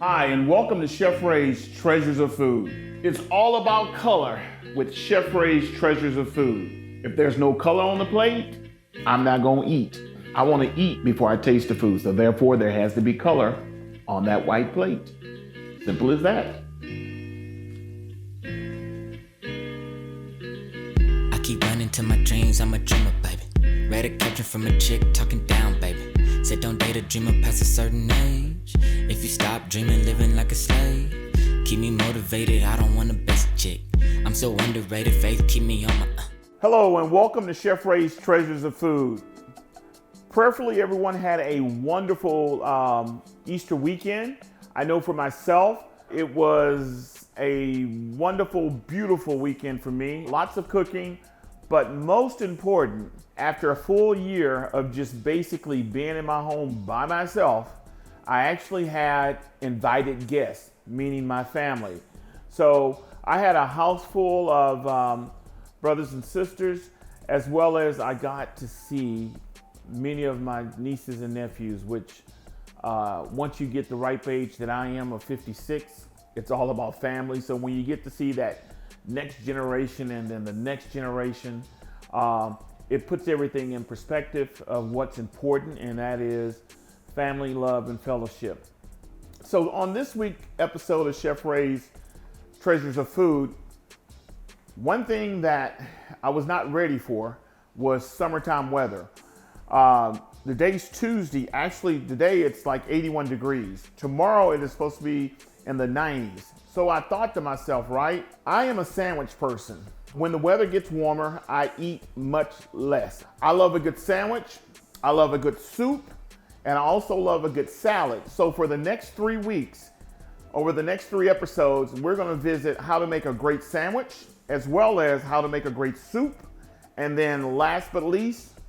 Hi, and welcome to Chef Rey's Treasures of Food. It's all about color with Chef Rey's Treasures of Food. If there's no color on the plate, I'm not gonna eat. I wanna eat before I taste the food, so therefore there has to be color on that white plate. Simple as that. I keep running to my dreams, I'm a dreamer, baby. Read a caption from a chick talking down, baby. Said don't date a dreamer past a certain age. If you stop dreaming, living like a slave. Keep me motivated, I don't want a best chick. I'm so underrated, faith keep me on my... Hello, and welcome to Chef Rey's Treasures of Food. Prayerfully, everyone had a wonderful Easter weekend. I know for myself, it was a wonderful, beautiful weekend for me. Lots of cooking, but most important, after a full year of just basically being in my home by myself, I actually had invited guests, meaning my family. So I had a house full of brothers and sisters, as well as I got to see many of my nieces and nephews, which once you get the ripe age that I am of 56, it's all about family. So when you get to see that next generation and then the next generation, it puts everything in perspective of what's important, and that is family, love, and fellowship. So on this week's episode of Chef Rey's Treasures of Food, one thing that I was not ready for was summertime weather. The day's Tuesday. Actually, today it's like 81 degrees. Tomorrow it is supposed to be in the 90s. So I thought to myself, right, I am a sandwich person. When the weather gets warmer, I eat much less. I love a good sandwich, I love a good soup, and I also love a good salad. So for the next 3 weeks, over the next 3 episodes, we're gonna visit how to make a great sandwich, as well as how to make a great soup, and then last but least,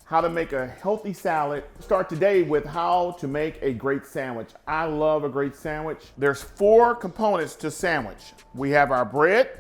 how to make a healthy salad. Start today with how to make a great sandwich. I love a great sandwich. There's 4 components to sandwich. We have our bread,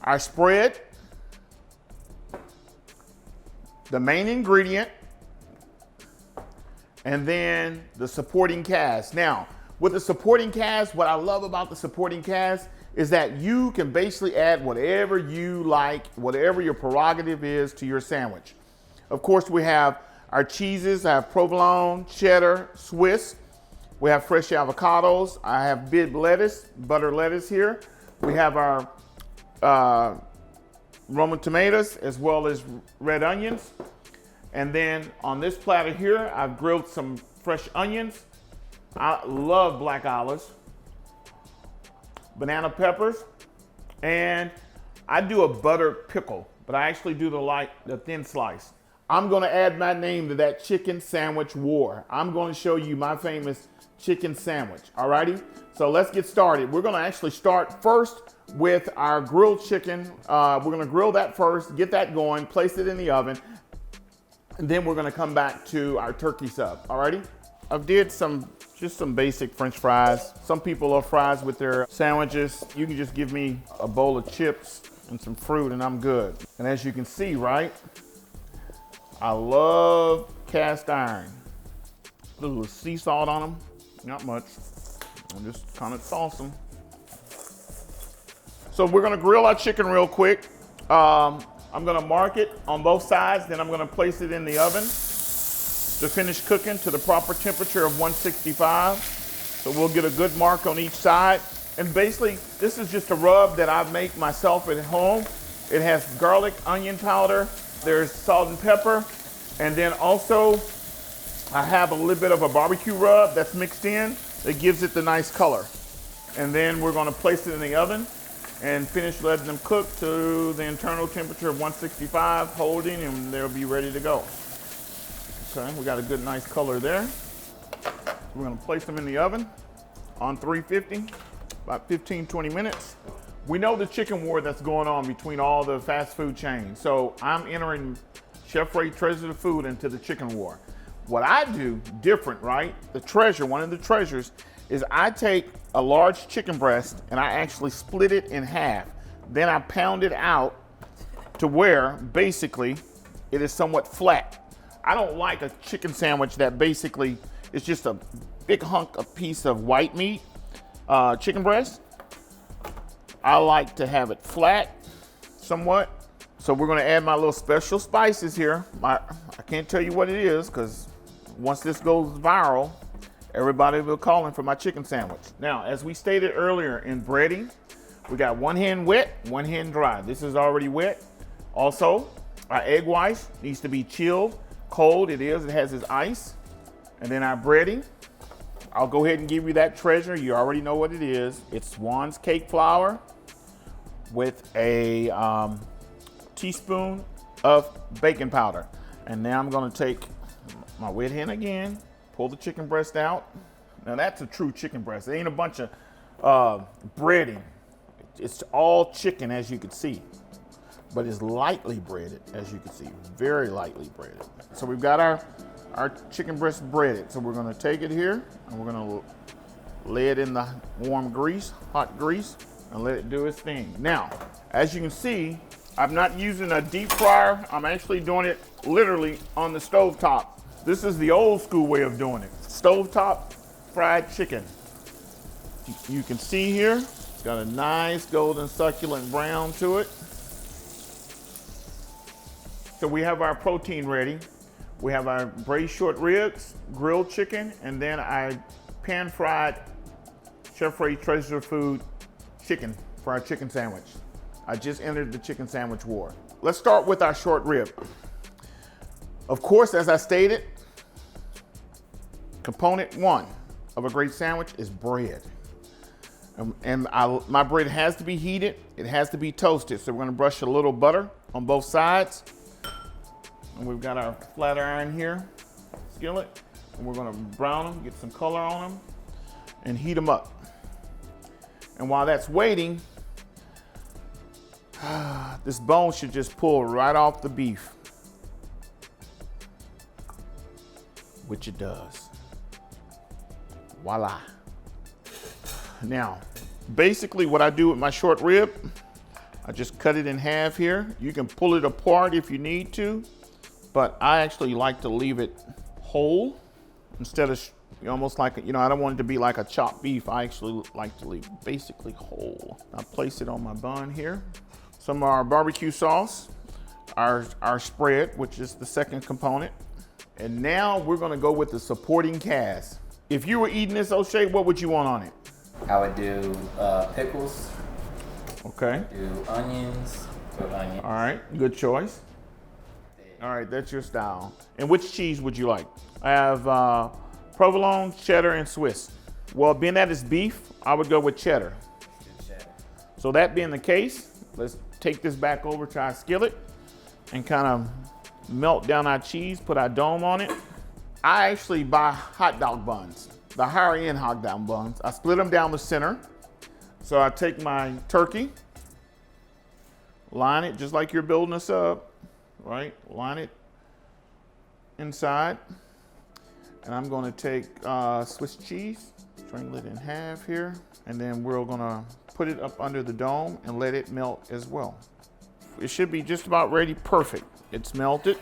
our spread, the main ingredient, and then the supporting cast. Now, with the supporting cast, what I love about the supporting cast is that you can basically add whatever you like, whatever your prerogative is to your sandwich. Of course, we have our cheeses. I have provolone, cheddar, Swiss. We have fresh avocados. I have bib lettuce, butter lettuce here. We have our Roman tomatoes, as well as red onions. And then on this platter here, I've grilled some fresh onions. I love black olives, banana peppers, and I do a butter pickle, but I actually do the thin slice. I'm gonna add my name to that chicken sandwich war. I'm gonna show you my famous chicken sandwich, alrighty? So let's get started. We're gonna actually start first with our grilled chicken. We're gonna grill that first, get that going, place it in the oven, and then we're gonna come back to our turkey sub, alrighty? I've did just some basic French fries. Some people love fries with their sandwiches. You can just give me a bowl of chips and some fruit and I'm good. And as you can see, right, I love cast iron. A little sea salt on them, not much. I'm just kind of toss them. So we're gonna grill our chicken real quick. I'm gonna mark it on both sides, then I'm gonna place it in the oven to finish cooking to the proper temperature of 165. So we'll get a good mark on each side. And basically, this is just a rub that I make myself at home. It has garlic, onion powder, there's salt and pepper, and then also I have a little bit of a barbecue rub that's mixed in that gives it the nice color. And then we're gonna place it in the oven and finish letting them cook to the internal temperature of 165, holding, and they'll be ready to go. Okay, we got a good nice color there. We're gonna place them in the oven on 350, about 15, 20 minutes. We know the chicken war that's going on between all the fast food chains. So I'm entering Chef Rey Treasures of Food into the chicken war. What I do different, right? One of the treasures is I take a large chicken breast and I actually split it in half. Then I pound it out to where basically it is somewhat flat. I don't like a chicken sandwich that basically is just a thick hunk of piece of white meat, chicken breast. I like to have it flat somewhat. So we're gonna add my little special spices here. I can't tell you what it is because once this goes viral, everybody will be calling for my chicken sandwich. Now, as we stated earlier in breading, we got one hand wet, one hand dry. This is already wet. Also, our egg white needs to be chilled, cold. It has its ice. And then our breading, I'll go ahead and give you that treasure. You already know what it is. It's Swan's cake flour with a teaspoon of baking powder. And now I'm gonna take my wet hand again, pull the chicken breast out. Now that's a true chicken breast. It ain't a bunch of breading. It's all chicken, as you can see, but it's lightly breaded, as you can see, very lightly breaded. So we've got our chicken breast breaded. So we're gonna take it here and we're gonna lay it in the warm grease, hot grease, and let it do its thing. Now, as you can see, I'm not using a deep fryer. I'm actually doing it literally on the stovetop. This is the old school way of doing it. Stovetop fried chicken. You can see here, it's got a nice golden succulent brown to it. So we have our protein ready. We have our braised short ribs, grilled chicken, and then I pan fried Chef Rey Treasures of Food chicken for our chicken sandwich. I just entered the chicken sandwich war. Let's start with our short rib. Of course, as I stated, component one of a great sandwich is bread. My bread has to be heated. It has to be toasted. So we're gonna brush a little butter on both sides. And we've got our flat iron here, skillet. And we're gonna brown them, get some color on them, and heat them up. And while that's waiting, this bone should just pull right off the beef, which it does. Voila. Now, basically what I do with my short rib, I just cut it in half here. You can pull it apart if you need to, but I actually like to leave it whole instead of almost like, I don't want it to be like a chopped beef. I actually like to leave it basically whole. I place it on my bun here. Some of our barbecue sauce, our spread, which is the second component. And now we're gonna go with the supporting cast. If you were eating this, O'Shea, what would you want on it? I would do pickles. Okay. Do onions. Put onions. All right, good choice. All right, that's your style. And which cheese would you like? I have provolone, cheddar, and Swiss. Well, being that it's beef, I would go with cheddar. So that being the case, let's take this back over to our skillet and kind of melt down our cheese, put our dome on it. I actually buy hot dog buns, the higher end hot dog buns. I split them down the center. So I take my turkey, line it just like you're building a sub, right? Line it inside. And I'm gonna take Swiss cheese, strangle it in half here, and then we're gonna put it up under the dome and let it melt as well. It should be just about ready, perfect. It's melted.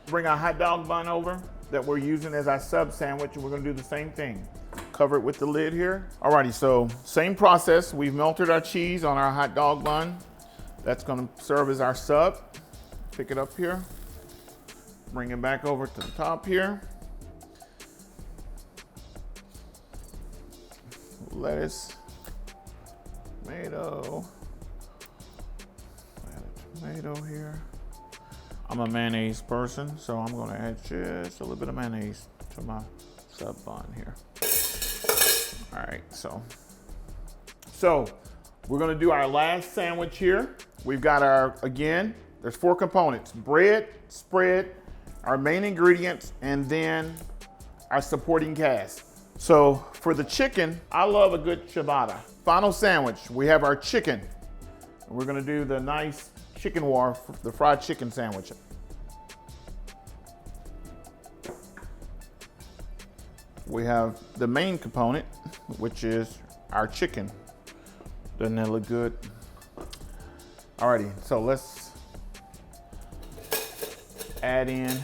Bring our hot dog bun over that we're using as our sub sandwich, and we're gonna do the same thing. Cover it with the lid here. Alrighty, so same process. We've melted our cheese on our hot dog bun. That's gonna serve as our sub. Pick it up here. Bring it back over to the top here. Lettuce, tomato, add a tomato here. I'm a mayonnaise person, so I'm gonna add just a little bit of mayonnaise to my sub bun here. All right, so we're gonna do our last sandwich here. We've got again, there's 4 components: bread, spread, our main ingredients, and then our supporting cast. So for the chicken, I love a good ciabatta. Final sandwich, we have our chicken. We're gonna do the nice chicken war, the fried chicken sandwich. We have the main component, which is our chicken. Doesn't that look good? Alrighty, so let's add in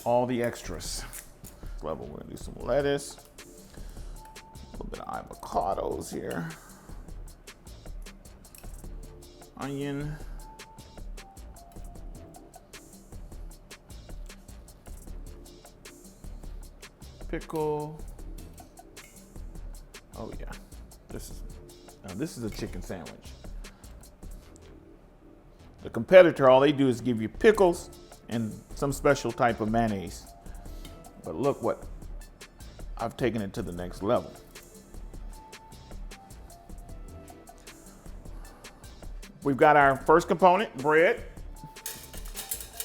all the extras. Level, we're gonna do some lettuce, a little bit of avocados here, onion, pickle. Oh yeah, this is a chicken sandwich. The competitor, all they do is give you pickles and some special type of mayonnaise. But look what, I've taken it to the next level. We've got our first component, bread.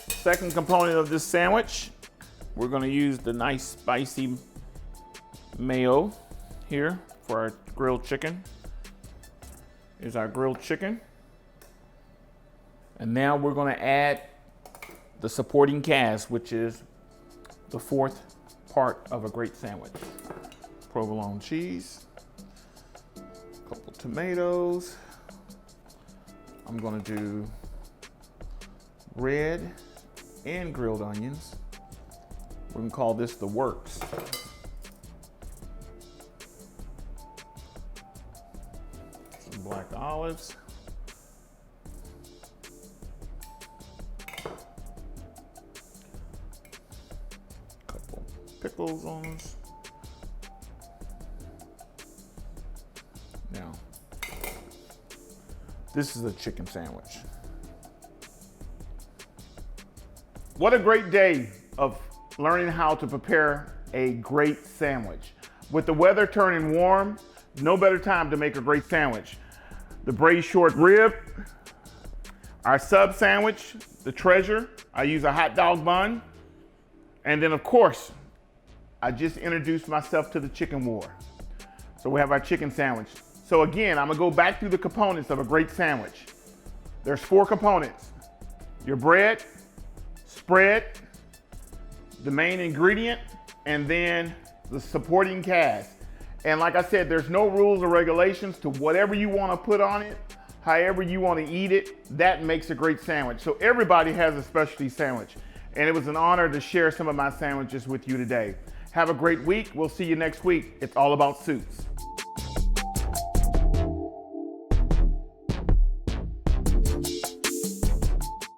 Second component of this sandwich, we're gonna use the nice spicy mayo here for our grilled chicken. Here's our grilled chicken. And now we're gonna add the supporting cast, which is the fourth part of a great sandwich. Provolone cheese, a couple tomatoes. I'm gonna do red and grilled onions. We're gonna call this the works. Some black olives. Couple pickles on us. Now, this is a chicken sandwich. What a great day of learning how to prepare a great sandwich. With the weather turning warm, no better time to make a great sandwich. The braised short rib, our sub sandwich, the treasure. I use a hot dog bun. And then of course, I just introduced myself to the chicken war. So we have our chicken sandwich. So again, I'm gonna go back through the components of a great sandwich. There's 4 components. Your bread, spread, the main ingredient, and then the supporting cast. And like I said, there's no rules or regulations to whatever you want to put on it, however you want to eat it, that makes a great sandwich. So everybody has a specialty sandwich. And it was an honor to share some of my sandwiches with you today. Have a great week. We'll see you next week. It's all about suits.